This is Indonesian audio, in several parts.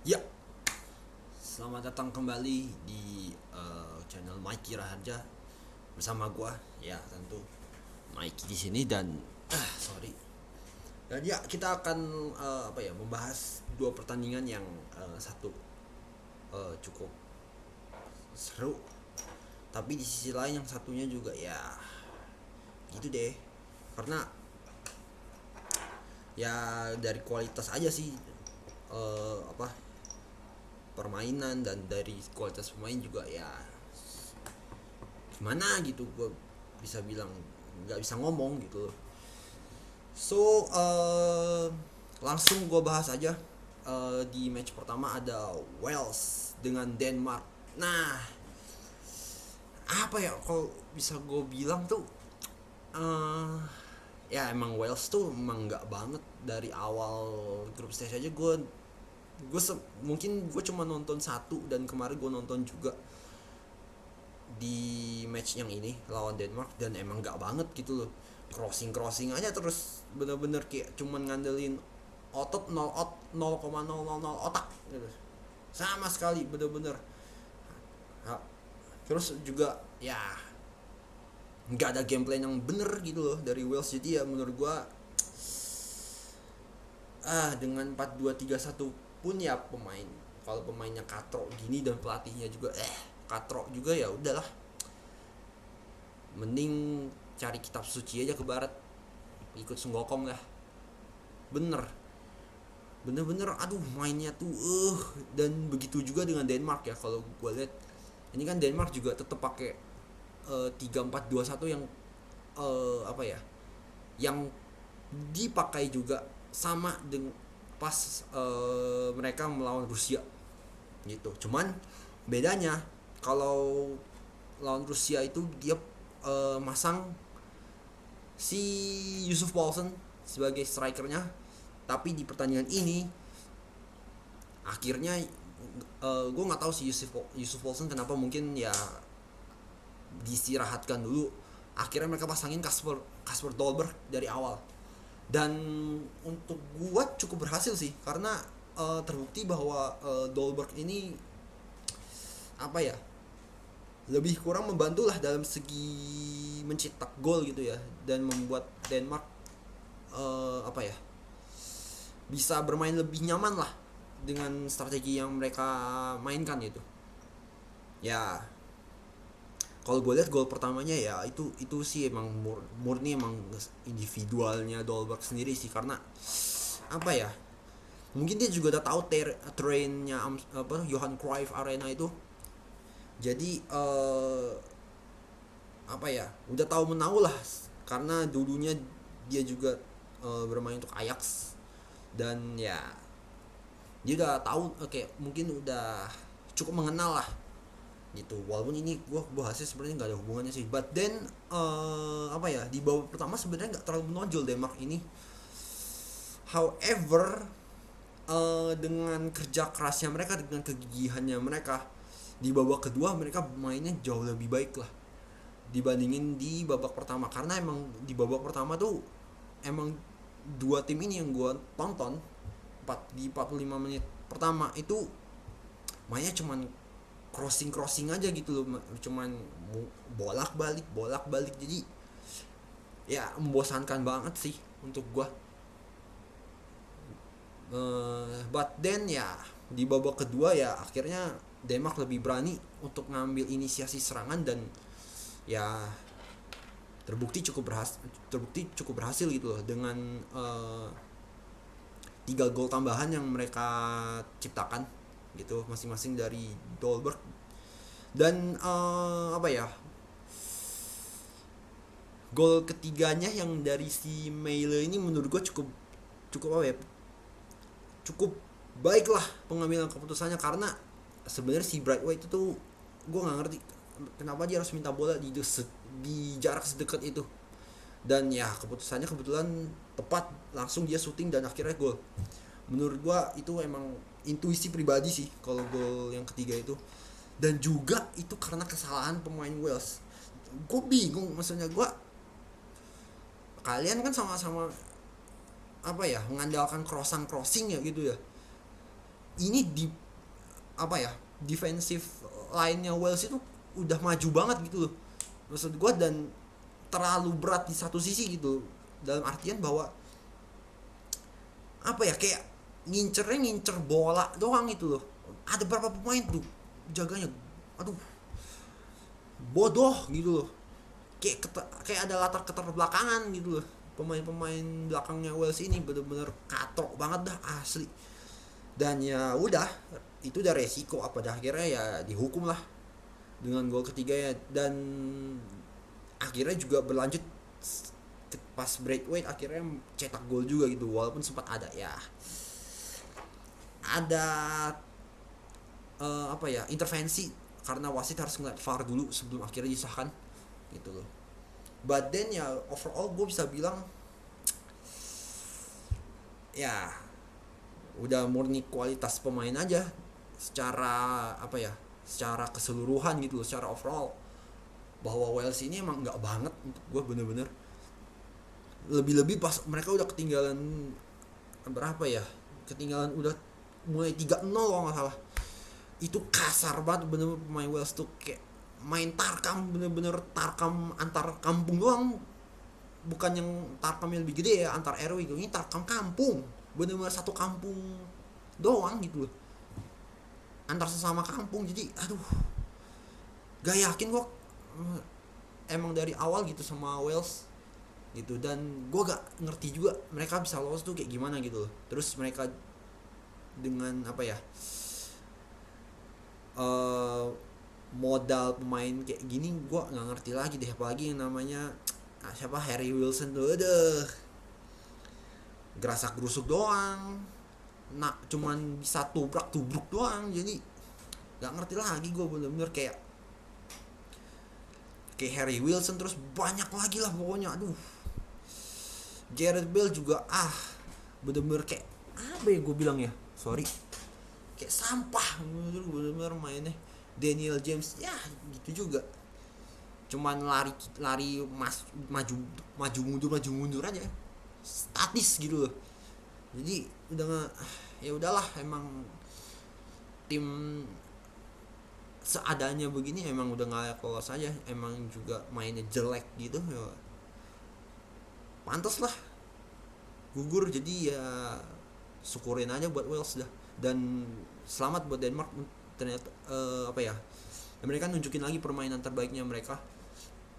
Ya, selamat datang kembali di channel Mikey Raharja bersama gua. Ya, tentu Mikey di sini dan sorry. Dan ya, kita akan membahas dua pertandingan yang satu cukup seru, tapi di sisi lain yang satunya juga ya gitu deh. Karena ya dari kualitas aja sih eh, apa permainan dan dari kualitas pemain juga ya gimana gitu gue bisa bilang nggak bisa ngomong gitu loh. So langsung gue bahas aja. Di match pertama ada Wales dengan Denmark. Nah, apa ya kalau bisa gue bilang tuh eh ya emang Wales tuh emang nggak banget dari awal grup stage aja. Mungkin gue cuma nonton satu dan kemarin gue nonton juga di match yang ini lawan Denmark dan emang gak banget gitu loh. Crossing aja terus, bener-bener kayak cuman ngandelin otot 0,000 otak gitu. Sama sekali bener-bener. Terus juga ya nggak ada game plan yang bener gitu loh dari Wales. Jadi ya menurut gua dengan 4-2-3-1 pun ya kalau pemainnya katrok gini dan pelatihnya juga katrok juga, ya udahlah, mending cari kitab suci aja ke barat, ikut sunggokong lah. Bener, bener-bener aduh mainnya tuh dan begitu juga dengan Denmark ya. Kalau gue lihat ini kan Denmark juga tetap pakai 3-4-2-1 yang apa ya, yang dipakai juga sama dengan pas mereka melawan Rusia gitu. Cuman bedanya kalau lawan Rusia itu dia masang si Yusuf Paulsen sebagai strikernya, tapi di pertandingan ini akhirnya gue nggak tahu si Yusuf Paulsen kenapa, mungkin ya diistirahatkan dulu. Akhirnya mereka pasangin Kasper Dolberg dari awal, dan untuk gue cukup berhasil sih karena terbukti bahwa Dolberg ini apa ya, lebih kurang membantu lah dalam segi mencetak gol gitu ya, dan membuat Denmark apa ya, bisa bermain lebih nyaman lah dengan strategi yang mereka mainkan gitu. Ya kalau gue lihat gol pertamanya ya itu sih emang murni emang individualnya Dolberg sendiri sih. Karena apa ya, mungkin dia juga udah tahu trainnya apa Johan Cruyff Arena itu. Jadi apa ya, udah tahu menau lah, karena dulunya dia juga bermain untuk Ajax. Dan ya dia udah tahu, oke, mungkin udah cukup mengenal lah gitu. Walaupun ini gua bahasnya sebenarnya nggak ada hubungannya sih, but then apa ya, di babak pertama sebenarnya nggak terlalu menonjol Denmark ini. However dengan kerja kerasnya mereka, dengan kegigihannya mereka, di babak kedua mereka mainnya jauh lebih baik lah dibandingin di babak pertama. Karena emang di babak pertama tuh emang dua tim ini yang gue tonton di 45 menit pertama itu mainnya cuman crossing aja gitu loh, cuman bolak balik, jadi ya membosankan banget sih untuk gue. But then ya di babak kedua ya akhirnya Denmark lebih berani untuk ngambil inisiasi serangan, dan ya terbukti cukup berhasil gitu loh dengan 3 gol tambahan yang mereka ciptakan gitu, masing-masing dari Dolberg. Dan apa ya, gol ketiganya yang dari si Meile ini menurut gue cukup cukup apa ya, cukup baik lah pengambilan keputusannya. Karena sebenarnya si Brightway itu tuh gue nggak ngerti kenapa dia harus minta bola di jarak sedekat itu. Dan ya keputusannya kebetulan tepat, langsung dia syuting dan akhirnya gol. Menurut gua itu emang intuisi pribadi sih kalau gol yang ketiga itu. Dan juga itu karena kesalahan pemain Wales. Gue bingung, maksudnya gua, kalian kan sama-sama apa ya, mengandalkan crossing ya gitu ya. ini di apa ya, defensif line-nya Wales itu udah maju banget gitu loh maksud gue, dan terlalu berat di satu sisi gitu, dalam artian bahwa apa ya, kayak ngincer bola doang gitu loh. Ada berapa pemain tuh jaganya, aduh bodoh gitu loh, kayak ada latar keterbelakangan gitu loh. Pemain-pemain belakangnya Wales ini bener-bener katrok banget dah asli. Dan ya udah, itu udah resiko apa dah, akhirnya ya dihukum lah dengan gol ketiga ya. Dan akhirnya juga berlanjut pas breakaway akhirnya cetak gol juga gitu, walaupun sempat ada ya, ada apa ya, intervensi karena wasit harus ngeliat VAR dulu sebelum akhirnya disahkan gitu loh. But then ya overall gue bisa bilang ya udah murni kualitas pemain aja secara apa ya, secara keseluruhan gitu loh, secara overall, bahwa Wales ini emang nggak banget untuk gue, bener-bener lebih-lebih pas mereka udah ketinggalan berapa ya, ketinggalan udah mulai 3-0 kalau nggak salah. Itu kasar banget bener-bener pemain Wales tuh, kayak main tarkam, bener-bener tarkam antar kampung doang, bukan yang tarkam yang lebih gede ya antar RW gitu. Ini tarkam kampung, bener-bener satu kampung doang gitu loh, antar sesama kampung. Jadi aduh, gak yakin gua emang dari awal gitu sama Wales gitu. Dan gue gak ngerti juga mereka bisa lolos tuh kayak gimana gitu loh. Terus mereka dengan apa ya, uh, modal pemain kayak gini gue nggak ngerti lagi deh. Apalagi yang namanya siapa, Harry Wilson tuh, aduh, gerasak gerusuk doang, nak cuman bisa tubruk doang. Jadi nggak ngerti lagi gue, bener-bener kayak Harry Wilson, terus banyak lagi lah pokoknya. Aduh, Gareth Bale juga bener-bener kayak apa ya gue bilang ya, sorry, kayak sampah bener-bener mainnya. Daniel James ya gitu juga, cuman lari maju mundur aja, statis gitu loh. Jadi udah nggak, ya udahlah, emang tim seadanya begini emang udah nggak lolos aja, emang juga mainnya jelek gitu ya, pantas lah gugur. Jadi ya syukurin aja buat Wales dah, dan selamat buat Denmark. Ternyata apa ya, mereka nunjukin lagi permainan terbaiknya mereka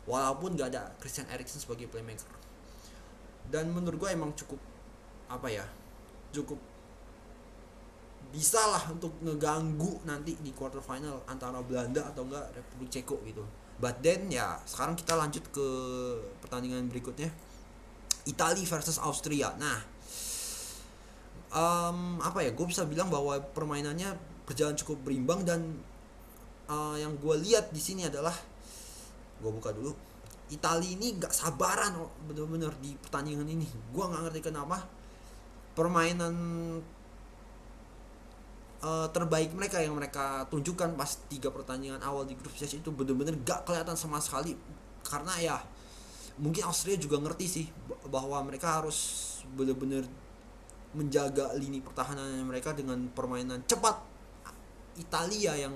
walaupun gak ada Christian Eriksen sebagai playmaker. Dan menurut gue emang cukup apa ya, cukup bisa lah untuk ngeganggu nanti di quarter final antara Belanda atau enggak Republik Ceko gitu. But then ya sekarang kita lanjut ke pertandingan berikutnya, Italia versus Austria. Nah, apa ya, gue bisa bilang bahwa permainannya berjalan cukup berimbang. Dan yang gue lihat di sini adalah, gue buka dulu, Italia ini gak sabaran bener-bener di pertandingan ini. Gue gak ngerti kenapa permainan terbaik mereka yang mereka tunjukkan pas 3 pertandingan awal di grup stage itu bener-bener gak kelihatan sama sekali. Karena ya mungkin Austria juga ngerti sih bahwa mereka harus bener-bener menjaga lini pertahanan mereka dengan permainan cepat Italia yang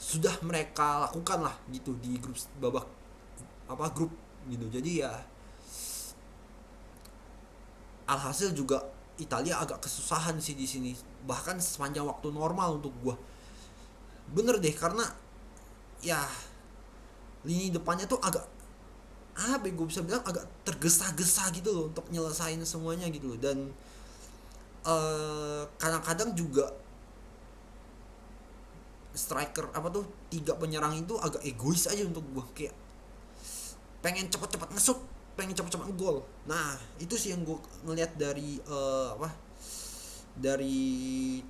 sudah mereka lakukan lah gitu di babak grup gitu. Jadi ya alhasil juga Italia agak kesusahan sih di sini, bahkan sepanjang waktu normal untuk gua. Bener deh, karena ya lini depannya tuh agak apa ya, gue bisa bilang agak tergesa-gesa gitu loh untuk nyelesain semuanya gitu loh. Dan kadang-kadang juga striker apa tuh, 3 penyerang itu agak egois aja untuk gue, kayak pengen cepet-cepet ngesut, pengen cepet-cepet gol. Nah itu sih yang gue ngeliat dari dari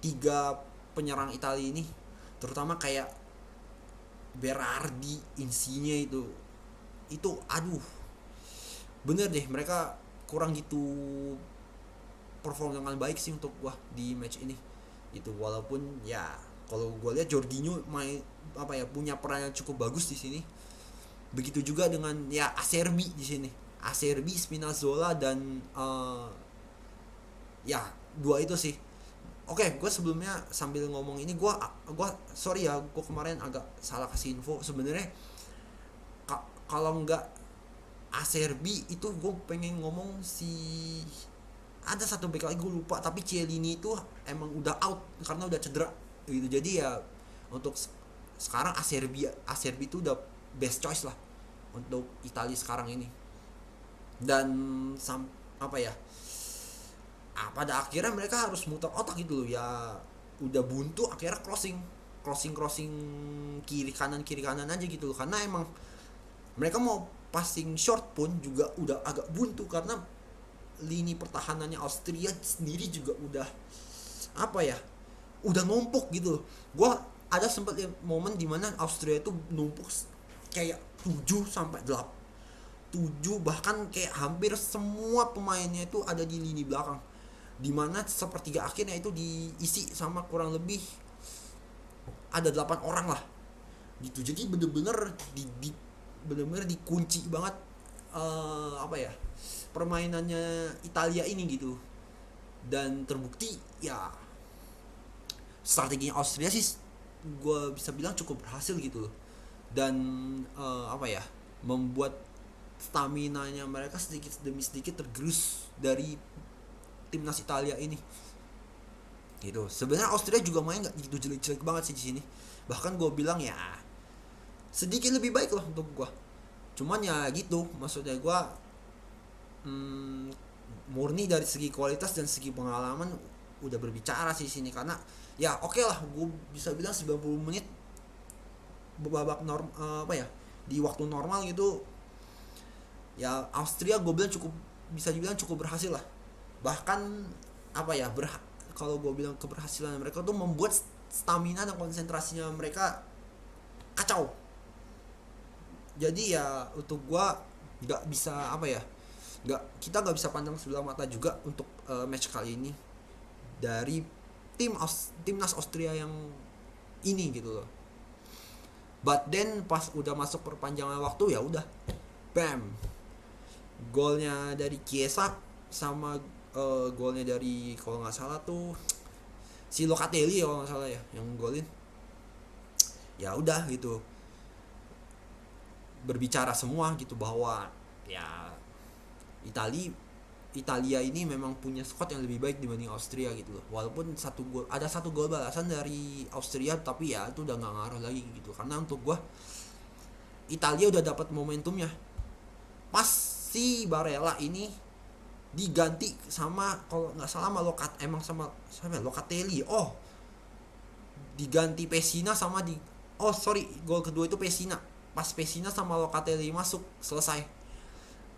3 penyerang Italia ini, terutama kayak Berardi, Insigne itu aduh, bener deh mereka kurang gitu perform dengan baik sih untuk gua di match ini itu. Walaupun ya kalau gue lihat Jorginho main apa ya, punya peran yang cukup bagus di sini. Begitu juga dengan ya Acerbi di sini, Acerbi, Spinazzola, dan Ya dua itu sih. Oke, gue sebelumnya sambil ngomong ini, gue sorry ya, gue kemarin agak salah kasih info. Sebenarnya kalau nggak Acerbi itu gue pengen ngomong si ada satu back lagi gue lupa, tapi Chiellini itu emang udah out karena udah cedera gitu. Jadi ya untuk sekarang Acerbi itu udah best choice lah untuk Italia sekarang ini. Dan apa ya, pada akhirnya mereka harus muter otak gitu loh ya, udah buntu akhirnya crossing kiri kanan aja gitu loh, karena emang mereka mau passing short pun juga udah agak buntu karena lini pertahanannya Austria sendiri juga udah apa ya, udah numpuk gitu loh. Gue ada sempat lihat momen dimana Austria itu numpuk kayak 7 sampai 8, 7 bahkan kayak hampir semua pemainnya itu ada di lini belakang, dimana sepertiga akhirnya itu diisi sama kurang lebih ada 8 orang lah gitu. Jadi bener-bener bener-bener dikunci banget apa ya, permainannya Italia ini gitu. Dan terbukti ya strateginya Austria sih gue bisa bilang cukup berhasil gitu loh. Dan apa ya, membuat stamina-nya mereka sedikit demi sedikit tergerus dari timnas Italia ini gitu. Sebenarnya Austria juga main nggak gitu jelek-jelek banget sih di sini, bahkan gue bilang ya sedikit lebih baik lah untuk gue. Cuman ya gitu, maksudnya gue murni dari segi kualitas dan segi pengalaman udah berbicara sih sini, karena ya oke lah, gue bisa bilang 90 menit babak apa ya, di waktu normal gitu ya Austria gue bilang cukup, bisa dibilang cukup berhasil lah. Bahkan apa ya, kalau gue bilang keberhasilan mereka tuh membuat stamina dan konsentrasinya mereka kacau. Jadi ya untuk gue nggak bisa apa ya, kita nggak bisa pandang sebelah mata juga untuk match kali ini dari timnas Austria yang ini gitu loh. But then pas udah masuk perpanjangan waktu ya udah, bam, golnya dari Chiesa sama golnya dari kalau nggak salah tuh si Locatelli kalau nggak salah ya yang golin. Ya udah gitu, berbicara semua gitu bahwa ya Italia ini memang punya squad yang lebih baik dibanding Austria gitu loh. Walaupun ada satu gol balasan dari Austria, tapi ya itu udah nggak ngaruh lagi gitu, karena untuk gue Italia udah dapat momentumnya. Pas si Barella ini diganti sama kalau nggak salah sama Locatelli. Diganti Pessina sama gol kedua itu Pessina. Pas Pessina sama Locatelli masuk, selesai.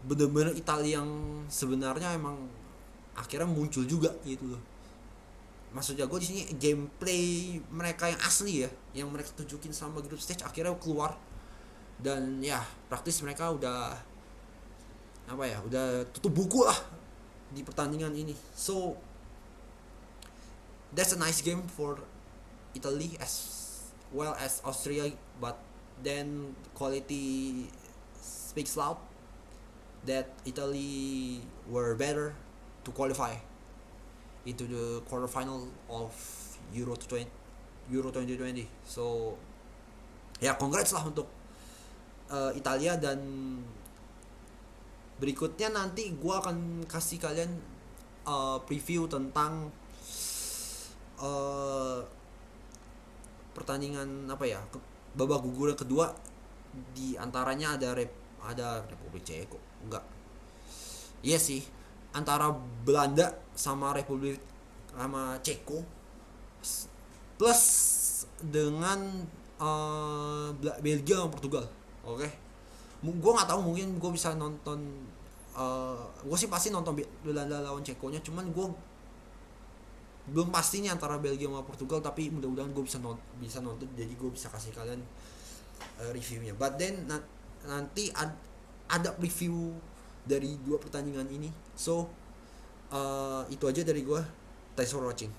Bener-bener Italia yang sebenarnya emang akhirnya muncul juga gitu loh. Maksudnya gue di sini gameplay mereka yang asli ya, yang mereka tunjukin sama group stage akhirnya keluar. Dan ya praktis mereka udah apa ya, udah tutup buku lah di pertandingan ini. So that's a nice game for Italy as well as Austria, but then quality speaks loud that Italy were better to qualify into the quarterfinal of Euro 2020. So ya congrats lah untuk Italia. Dan berikutnya nanti gue akan kasih kalian preview tentang pertandingan apa ya, babak gugur kedua. Di antaranya ada Republik Ceko, enggak, iya sih, antara Belanda sama Ceko plus dengan Belgia sama Portugal. Oke. Gue nggak tahu, mungkin gue bisa nonton, gue sih pasti nonton Belanda lawan Cekonya, cuman gue belum pasti nih antara Belgia sama Portugal, tapi mudah-mudahan gue bisa nonton, jadi gue bisa kasih kalian reviewnya. But then nanti ada preview dari dua pertandingan ini. So itu aja dari gue. Thanks for watching.